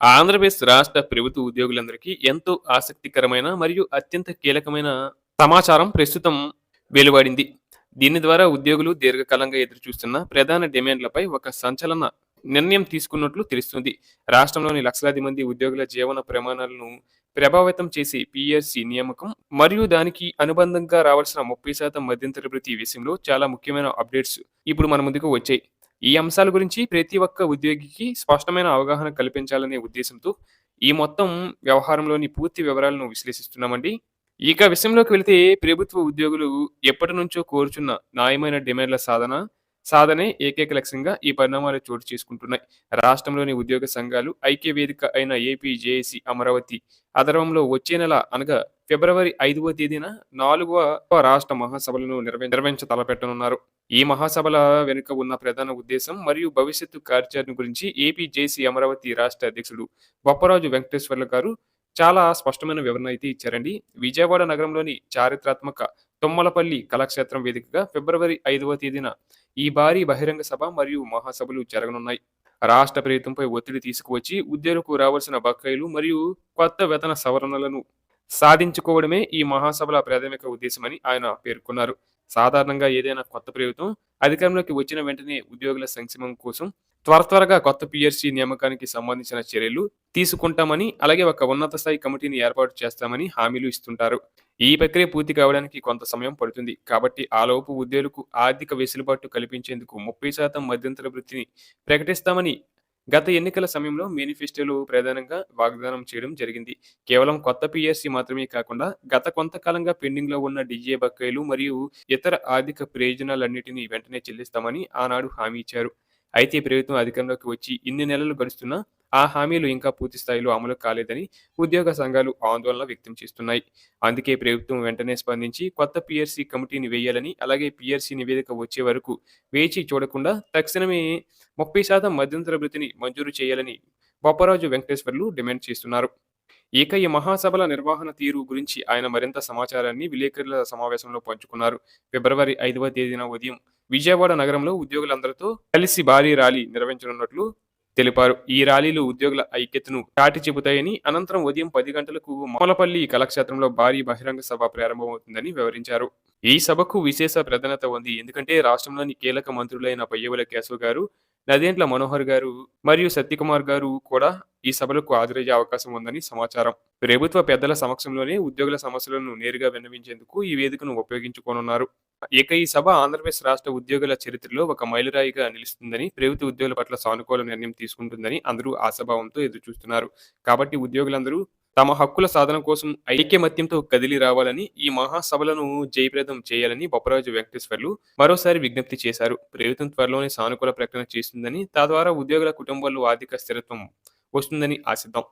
ఆంధ్రప్రదేశ్ రాష్ట్ర ప్రభుత్వ ఉద్యోగులందరికీ ఎంతో ఆసక్తికరమైన మరియు అత్యంత కీలకమైన సమాచారం ప్రస్తుతం వెలువడింది. దీని ద్వారా ఉద్యోగులు దీర్ఘకాలంగా ఎదురుచూస్తున్న ప్రధాన డిమాండ్లపై ఒక సంచలన నిర్ణయం తీసుకున్నట్లు తెలుస్తుంది. రాష్ట్రంలోని లక్షలాది మంది ఉద్యోగుల జీవన ప్రమాణాలను ప్రభావితం చేసే పీఎస్సీ నియామకం మరియు దానికి అనుబంధంగా రావాల్సిన 30% మధ్యంతర భృతి విషయంలో చాలా ముఖ్యమైన అప్డేట్స్ ఇప్పుడు మన ముందుకు వచ్చాయి. ఈ అంశాల గురించి ప్రతి ఒక్క ఉద్యోగికి స్పష్టమైన అవగాహన కల్పించాలనే ఉద్దేశంతో ఈ మొత్తం వ్యవహారంలోని పూర్తి వివరాలను విశ్లేషిస్తున్నామండి. ఇక విషయంలోకి వెళితే ప్రభుత్వ ఉద్యోగులు ఎప్పటినుంచో కోరుచున్న న్యాయమైన డిమాండ్ల సాధనే ఏకైక లక్ష్యంగా ఈ పరిణామాలు చోటు చేసుకుంటున్నాయి. రాష్ట్రంలోని ఉద్యోగ సంఘాలు ఐక్య వేదిక అయిన ఏపీ జేఏసీ అమరావతి ఆధ్వర్యంలో వచ్చే నెల అనగా ఫిబ్రవరి 5వ తేదీన 4వ రాష్ట్ర మహాసభలను నిర్వహించ తలపెట్టనున్నారు. ఈ మహాసభల వెనుక ఉన్న ప్రధాన ఉద్దేశం మరియు భవిష్యత్తు కార్యాచరణ గురించి ఏపీ జేసీ అమరావతి రాష్ట్ర అధ్యక్షుడు బొప్పరాజు వెంకటేశ్వర్లు గారు చాలా స్పష్టమైన వివరణ అయితే ఇచ్చారండి. విజయవాడ నగరంలోని చారిత్రాత్మక తుమ్మలపల్లి కళాక్షేత్రం వేదికగా ఫిబ్రవరి 5వ తేదీన ఈ భారీ బహిరంగ సభ మరియు మహాసభలు జరగనున్నాయి. రాష్ట్ర ప్రభుత్వంపై ఒత్తిడి తీసుకువచ్చి ఉద్యోగులకు రావాల్సిన బకాయిలు మరియు కొత్త వేతన సవరణలను సాధించుకోవడమే ఈ మహాసభల ప్రాథమిక ఉద్దేశమని ఆయన పేర్కొన్నారు. సాధారణంగా ఏదైనా కొత్త ప్రభుత్వం అధికారంలోకి వచ్చిన వెంటనే ఉద్యోగుల సంక్షేమం కోసం త్వరగా కొత్త పీఆర్సీ నియామకానికి సంబంధించిన చర్యలు తీసుకుంటామని, అలాగే ఒక ఉన్నత స్థాయి కమిటీని ఏర్పాటు చేస్తామని హామీలు ఇస్తుంటారు. ఈ ప్రక్రియ పూర్తి కావడానికి కొంత సమయం పడుతుంది. కాబట్టి ఆలోపు ఉద్యోగులకు ఆర్థిక వెసులుబాటు కల్పించేందుకు 30% మధ్యంతర వృత్తిని ప్రకటిస్తామని గత ఎన్నికల సమయంలో మేనిఫెస్టోలో ప్రధానంగా వాగ్దానం చేయడం జరిగింది. కేవలం కొత్త పీఎస్సీ మాత్రమే కాకుండా గత కొంతకాలంగా పెండింగ్‌లో ఉన్న డీఏ బకాయిలు మరియు ఇతర ఆర్థిక ప్రయోజనాలన్నిటిని వెంటనే చెల్లిస్తామని ఆనాడు హామీ ఇచ్చారు. అయితే ప్రభుత్వం అధికారంలోకి వచ్చి ఇన్ని నెలలు గడుస్తున్నా ఆ హామీలు ఇంకా పూర్తి స్థాయిలో అమలు కాలేదని ఉద్యోగ సంఘాలు ఆందోళన వ్యక్తం చేస్తున్నాయి. అందుకే ప్రభుత్వం వెంటనే స్పందించి కొత్త పీఆర్సీ కమిటీని వేయాలని, అలాగే పీఆర్సీ నివేదిక వచ్చే వరకు వేచి చూడకుండా తక్షణమే 30% మధ్యంతర భృతిని మంజూరు చేయాలని బొప్పరాజు వెంకటేశ్వర్లు డిమాండ్ చేస్తున్నారు. ఇక ఈ మహాసభల నిర్వహణ తీరు గురించి ఆయన మరింత సమాచారాన్ని విలేకరుల సమావేశంలో పంచుకున్నారు. ఫిబ్రవరి 5వ తేదీన ఉదయం విజయవాడ నగరంలో ఉద్యోగులందరితో కలిసి భారీ ర్యాలీ నిర్వహించనున్నట్లు తెలిపారు. ఈ ర్యాలీలు ఉద్యోగుల ఐక్యతను చాటి చెబుతాయని, అనంతరం ఉదయం 10 గంటలకు మొలపల్లి కళాక్షేత్రంలో భారీ బహిరంగ సభ ప్రారంభమవుతుందని వివరించారు. ఈ సభకు విశేష ప్రాధాన్యత ఉంది. ఎందుకంటే రాష్ట్రంలోని కీలక మంత్రులైన పయ్యవుల కేశవ్ గారు, నదెండ్ల మనోహర్ గారు మరియు సత్యకుమార్ గారు కూడా ఈ సభలకు హాజరయ్యే అవకాశం ఉందని సమాచారం. ప్రభుత్వ పెద్దల సమక్షంలోనే ఉద్యోగుల సమస్యలను నేరుగా విన్నవించేందుకు ఈ వేదికను ఉపయోగించుకోనున్నారు. ఇక ఈ సభ ఆంధ్రప్రదేశ్ రాష్ట్ర ఉద్యోగుల చరిత్రలో ఒక మైలురాయిగా నిలుస్తుందని, ప్రభుత్వ ఉద్యోగుల పట్ల సానుకూల నిర్ణయం తీసుకుంటుందని అందరూ ఆశాభావంతో ఎదురుచూస్తున్నారు. కాబట్టి ఉద్యోగులందరూ తమ హక్కుల సాధన కోసం ఐకమత్యంతో కదిలి రావాలని, ఈ మహాసభలను జయప్రదం చేయాలని బొప్పరాజు వెంకటేశ్వర్లు మరోసారి విజ్ఞప్తి చేశారు. ప్రభుత్వం త్వరలోనే సానుకూల ప్రకటన చేస్తుందని, తద్వారా ఉద్యోగుల కుటుంబాల్లో ఆర్థిక స్థిరత్వం వస్తుందని ఆశిద్దాం.